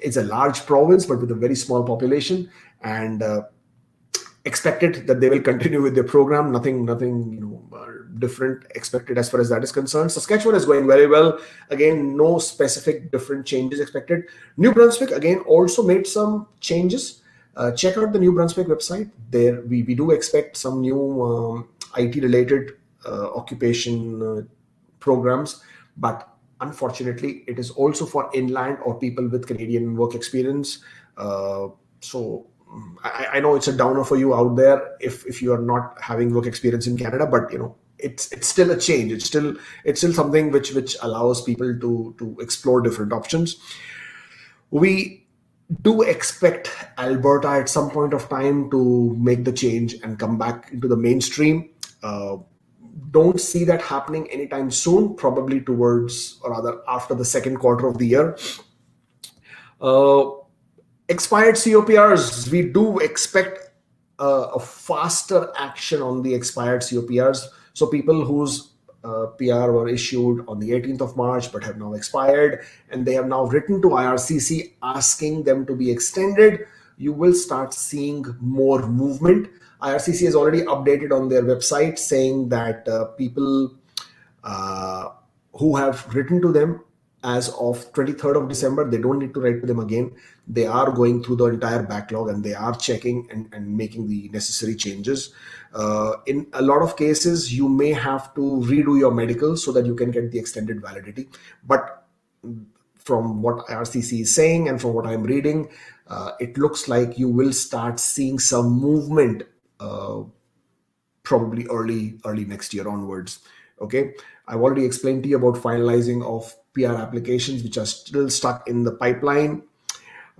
is a large province, but with a very small population, and expected that they will continue with their program. Nothing different expected as far as that is concerned. Saskatchewan is going very well. Again, no specific different changes expected. New Brunswick again also made some changes. Check out the New Brunswick website. There we do expect some new IT related occupation programs, but unfortunately it is also for inland or people with Canadian work experience. So I know it's a downer for you out there if you are not having work experience in Canada, but it's still a change. It's still something which allows people to explore different options. We do expect Alberta at some point of time to make the change and come back into the mainstream. Don't see that happening anytime soon, probably towards, or rather after the second quarter of the year. Expired COPRs, we do expect a faster action on the expired COPRs. So people whose PR were issued on the 18th of March but have now expired, and they have now written to IRCC asking them to be extended, you will start seeing more movement. IRCC has already updated on their website saying that people who have written to them as of 23rd of December, they don't need to write to them again. They are going through the entire backlog and they are checking and making the necessary changes. In a lot of cases, you may have to redo your medical so that you can get the extended validity. But from what IRCC is saying and from what I'm reading, it looks like you will start seeing some movement probably early next year onwards. Okay, I've already explained to you about finalizing of PR applications which are still stuck in the pipeline.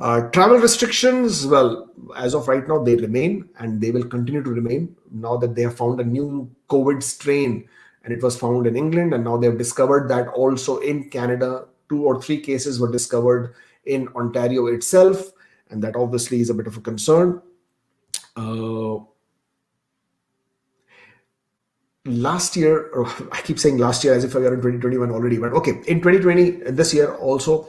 Travel restrictions, well, as of right now, they remain and they will continue to remain now that they have found a new COVID strain, and it was found in England, and now they have discovered that also in Canada. 2 or 3 cases were discovered in Ontario itself, and that obviously is a bit of a concern. Last year, or I keep saying last year as if we are in 2021 already, but okay, in 2020, this year also,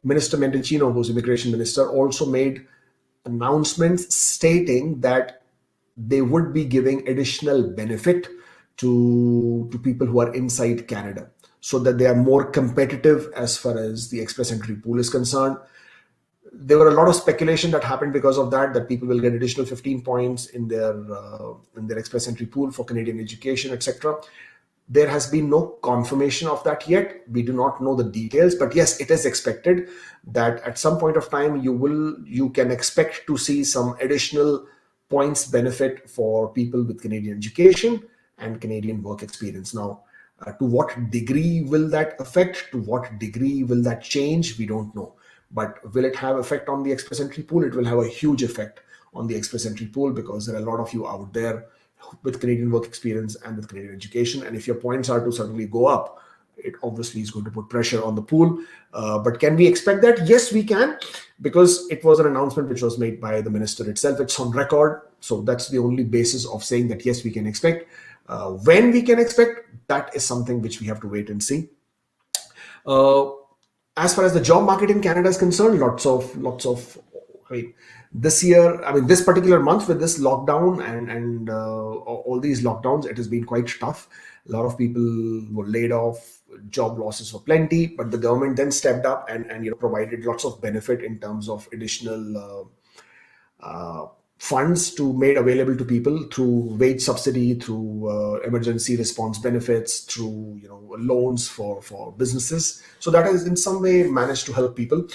Minister Mendicino, who's immigration minister, also made announcements stating that they would be giving additional benefit to people who are inside Canada, so that they are more competitive as far as the express entry pool is concerned. There were a lot of speculation that happened because of that people will get additional 15 points in their express entry pool for Canadian education, etc. There has been no confirmation of that yet. We do not know the details, but yes, it is expected that at some point of time you can expect to see some additional points benefit for people with Canadian education and Canadian work experience. Now, to what degree will that affect? To what degree will that change? We don't know. But will it have effect on the express entry pool? It will have a huge effect on the express entry pool, because there are a lot of you out there with Canadian work experience and with Canadian education. And if your points are to suddenly go up, it obviously is going to put pressure on the pool. But can we expect that? Yes, we can, because it was an announcement which was made by the minister itself. It's on record. So that's the only basis of saying that, yes, we can expect. When we can expect, that is something which we have to wait and see. As far as the job market in Canada is concerned, lots of, this particular month with this lockdown and all these lockdowns, it has been quite tough. A lot of people were laid off, job losses were plenty, but the government then stepped up and provided lots of benefit in terms of additional funds made available to people through wage subsidy, through emergency response benefits, through loans for businesses. So that has in some way managed to help people.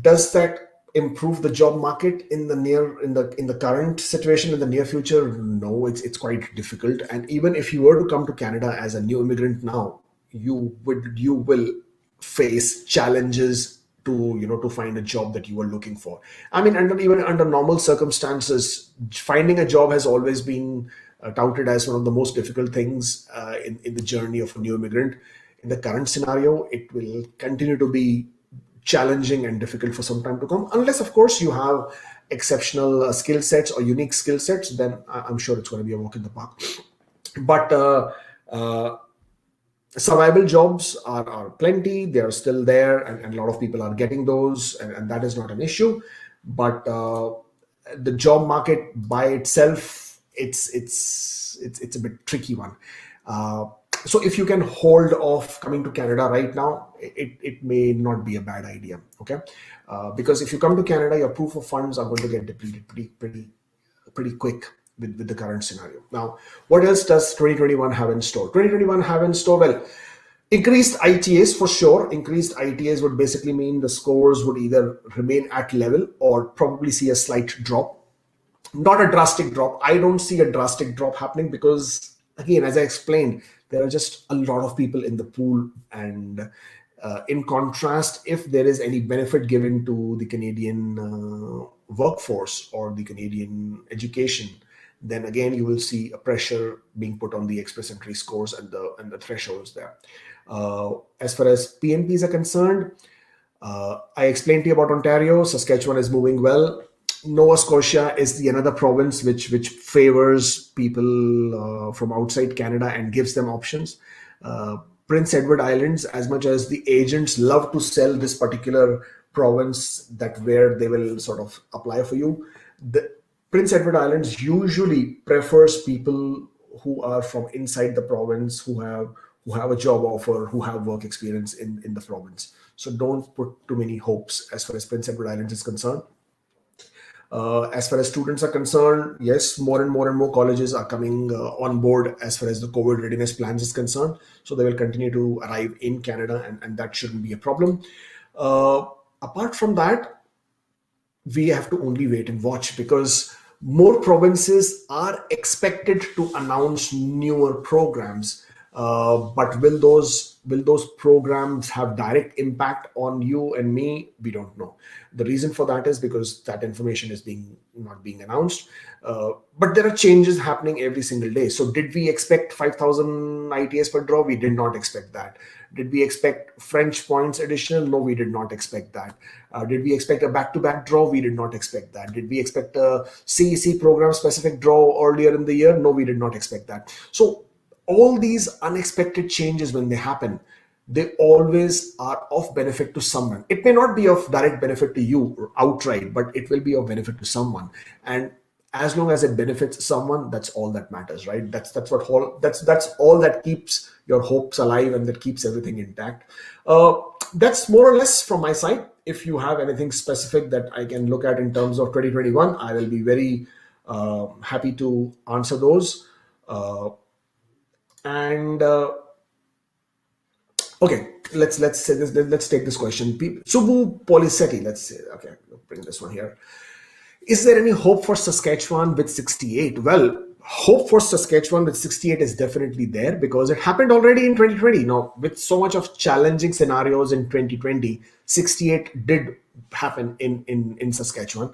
Does that improve the job market in the current situation in the near future? No, it's quite difficult. And even if you were to come to Canada as a new immigrant now, you will face challenges to find a job that you are looking for. I mean, even under normal circumstances, finding a job has always been touted as one of the most difficult things in the journey of a new immigrant. In the current scenario, it will continue to be challenging and difficult for some time to come, unless of course you have exceptional skill sets or unique skill sets. Then I'm sure it's going to be a walk in the park. But survival jobs are plenty. They are still there, and a lot of people are getting those, and that is not an issue. But the job market by itself, it's a bit tricky one. So if you can hold off coming to Canada right now, it may not be a bad idea. Okay, because if you come to Canada, your proof of funds are going to get depleted pretty quick with the current scenario. Now, what else does 2021 have in store? 2021 have in store, well, increased ITAs for sure. Increased ITAs would basically mean the scores would either remain at level or probably see a slight drop. Not a drastic drop. I don't see a drastic drop happening because, again, as I explained, there are just a lot of people in the pool. And in contrast, if there is any benefit given to the Canadian workforce or the Canadian education, then again you will see a pressure being put on the express entry scores and the thresholds there. As far as PNPs are concerned, I explained to you about Ontario. Saskatchewan is moving well. Nova Scotia is the another province which favors people from outside Canada and gives them options. Prince Edward Islands, as much as the agents love to sell this particular province that where they will sort of apply for you, the Prince Edward Islands usually prefers people who are from inside the province, who have a job offer, who have work experience in the province. So don't put too many hopes as far as Prince Edward Islands is concerned. As far as students are concerned, yes, more and more colleges are coming on board as far as the COVID readiness plans is concerned. So they will continue to arrive in Canada, and that shouldn't be a problem. Apart from that, we have to only wait and watch, because more provinces are expected to announce newer programs. But will those will those programs have direct impact on you and me? We don't know. The reason for that is because that information is not being announced. But there are changes happening every single day. So did we expect 5,000 ITS per draw? We did not expect that. Did we expect French points additional? No, we did not expect that. Did we expect a back-to-back draw? We did not expect that. Did we expect a CEC program-specific draw earlier in the year? No, we did not expect that. So all these unexpected changes, when they happen, they always are of benefit to someone. It may not be of direct benefit to you outright, but it will be of benefit to someone. And as long as it benefits someone, that's all that matters, right? That's all that keeps your hopes alive and that keeps everything intact. That's more or less from my side. If you have anything specific that I can look at in terms of 2021, I will be very happy to answer those. Okay, let's say this. Let's take this question. Subu Polisetti. Let's say. Okay, I'll bring this one here. Is there any hope for Saskatchewan with 68? Well, hope for Saskatchewan with 68 is definitely there because it happened already in 2020. Now, with so much of challenging scenarios in 2020, 68 did happen in Saskatchewan.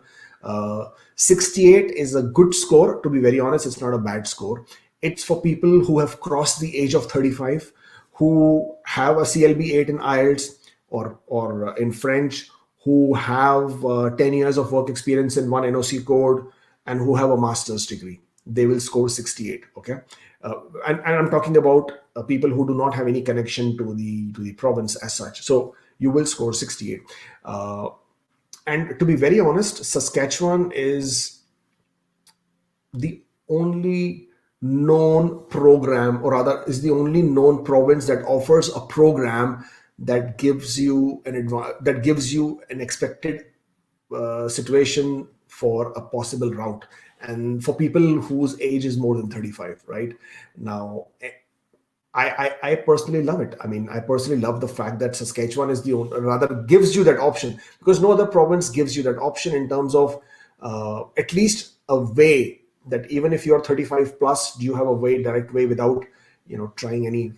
68 is a good score. To be very honest, it's not a bad score. It's for people who have crossed the age of 35, who have a CLB 8 in IELTS or in French, who have 10 years of work experience in one NOC code, and who have a master's degree. They will score 68. Okay, and I'm talking about people who do not have any connection to the province as such. So you will score 68. And to be very honest, Saskatchewan is the only known program, or rather is the only known province that offers a program that gives you an expected situation for a possible route, and for people whose age is more than 35. Right now, I personally love it. I mean, I personally love the fact that Saskatchewan is rather gives you that option, because no other province gives you that option in terms of at least a way that even if you're 35 plus, do you have a direct way without trying any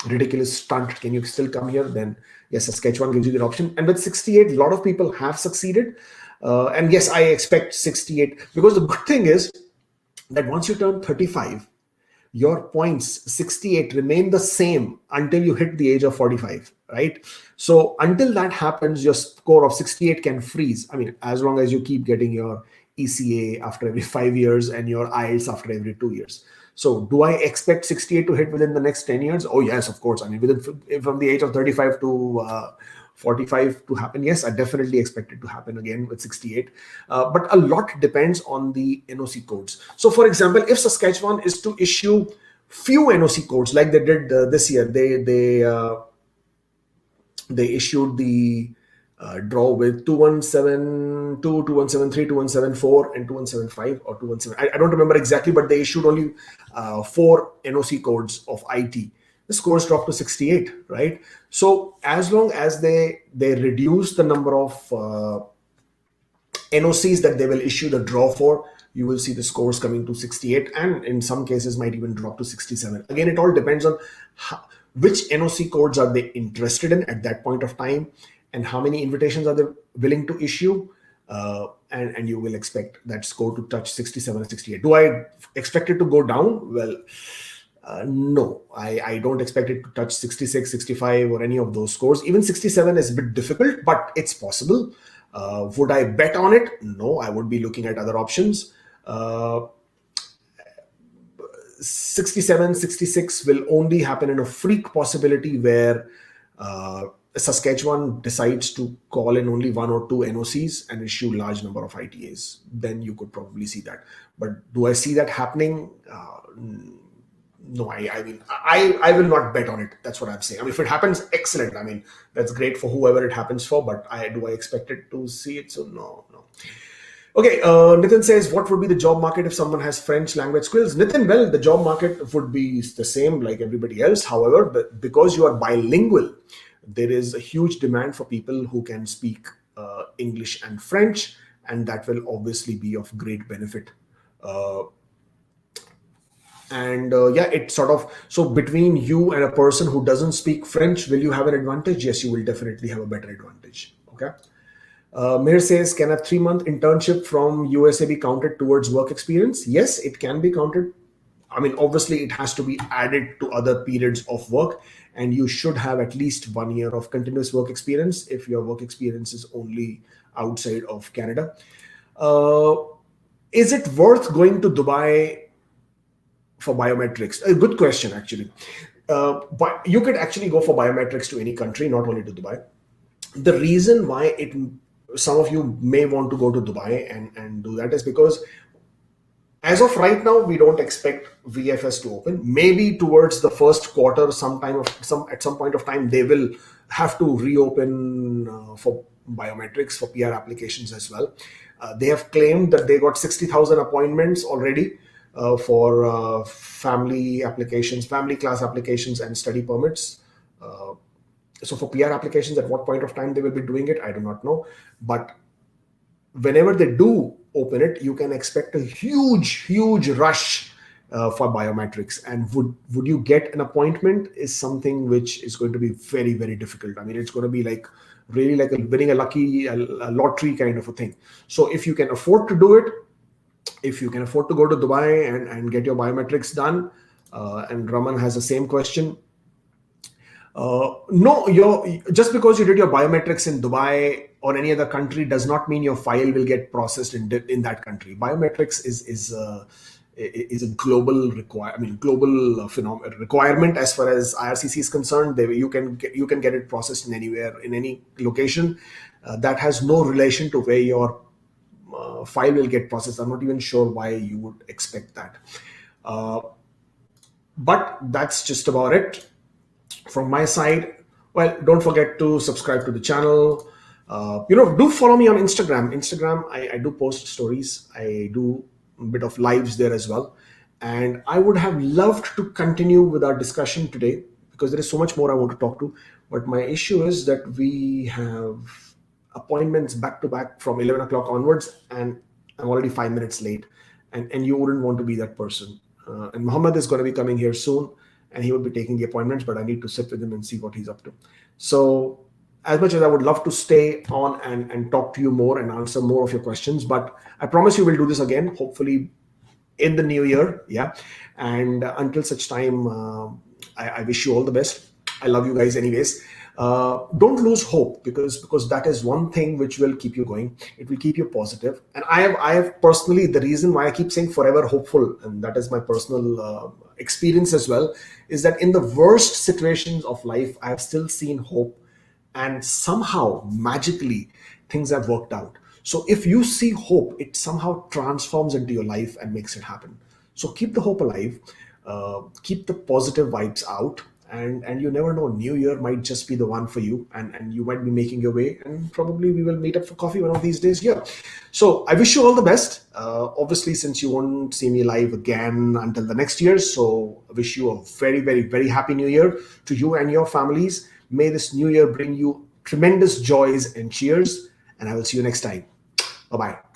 ridiculous stunt? Can you still come here? Then yes, Saskatchewan gives you that option. And with 68, a lot of people have succeeded. And yes, I expect 68, because the good thing is that once you turn 35, your points 68 remain the same until you hit the age of 45, right? So until that happens, your score of 68 can freeze. I mean, as long as you keep getting your ECA after every 5 years and your IELTS after every 2 years. So do I expect 68 to hit within the next 10 years? Oh yes, of course. I mean, from the age of 35 to 45 to happen. Yes, I definitely expect it to happen again with 68. But a lot depends on the NOC codes. So for example, if Saskatchewan is to issue few NOC codes like they did this year, they issued the draw with 2172, 2173, 2174, and 2175 or 217. I don't remember exactly, but they issued only 4 NOC codes of IT. The scores dropped to 68, right? So as long as they reduce the number of NOCs that they will issue the draw for, you will see the scores coming to 68, and in some cases might even drop to 67. Again, it all depends on which NOC codes are they interested in at that point of time, and how many invitations are they willing to issue, and you will expect that score to touch 67 and 68. Do I expect it to go down? Well, no, I don't expect it to touch 66, 65 or any of those scores. Even 67 is a bit difficult, but it's possible. Would I bet on it? No, I would be looking at other options. 67, 66 will only happen in a freak possibility where Saskatchewan decides to call in only 1 or 2 NOCs and issue large number of ITAs. Then you could probably see that. But do I see that happening? No, I mean, I will not bet on it. That's what I'm saying. I mean, if it happens, excellent. I mean, that's great for whoever it happens for, but do I expect it to see it? So no. Okay, Nitin says, what would be the job market if someone has French language skills? Nitin, well, the job market would be the same like everybody else. However, because you are bilingual, there is a huge demand for people who can speak English and French, and that will obviously be of great benefit. And yeah, it sort of, so between you and a person who doesn't speak French, will you have an advantage? Yes, you will definitely have a better advantage. Okay. Mir says, can a 3-month internship from USA be counted towards work experience? Yes, it can be counted. I mean, obviously, it has to be added to other periods of work, and you should have at least 1 year of continuous work experience if your work experience is only outside of Canada. Uh, is it worth going to Dubai for biometrics? A good question, actually. But you could actually go for biometrics to any country, not only to Dubai. The reason why it, some of you may want to go to Dubai and do that is because as of right now, we don't expect VFS to open. Maybe towards the first quarter, at some point of time, they will have to reopen for biometrics for PR applications as well. They have claimed that they got 60,000 appointments already for family applications, family class applications, and study permits. So for PR applications, at what point of time they will be doing it, I do not know. But whenever they do open it, you can expect a huge rush for biometrics. And would you get an appointment is something which is going to be very difficult. I mean, it's going to be like really like winning a lottery kind of a thing. So if you can afford to do it, if you can afford to go to Dubai and get your biometrics done, and Raman has the same question. No, just because you did your biometrics in Dubai or any other country does not mean your file will get processed in that country. Biometrics is a global requirement as far as IRCC is concerned. You can get it processed in anywhere, in any location. That has no relation to where your file will get processed. I'm not even sure why you would expect that. But that's just about it from my side. Well, don't forget to subscribe to the channel. Do follow me on Instagram. I do post stories. I do a bit of lives there as well. And I would have loved to continue with our discussion today because there is so much more I want to talk to. But my issue is that we have appointments back to back from 11 o'clock onwards, and I'm already 5 minutes late. And you wouldn't want to be that person. And Muhammad is going to be coming here soon, and he will be taking the appointments, but I need to sit with him and see what he's up to. So as much as I would love to stay on and talk to you more and answer more of your questions, but I promise you we'll do this again, hopefully in the new year. Yeah. And until such time, I wish you all the best. I love you guys anyways. Don't lose hope because that is one thing which will keep you going. It will keep you positive. And I have personally, the reason why I keep saying forever hopeful, and that is my personal experience as well, is that in the worst situations of life, I have still seen hope, and somehow magically things have worked out. So if you see hope, it somehow transforms into your life and makes it happen. So keep the hope alive, keep the positive vibes out, and you never know, new year might just be the one for you, and you might be making your way, and probably we will meet up for coffee one of these days here. So I wish you all the best. Obviously, since you won't see me live again until the next year, so I wish you a very happy new year to you and your families. May this new year bring you tremendous joys and cheers, and I will see you next time. Bye-bye.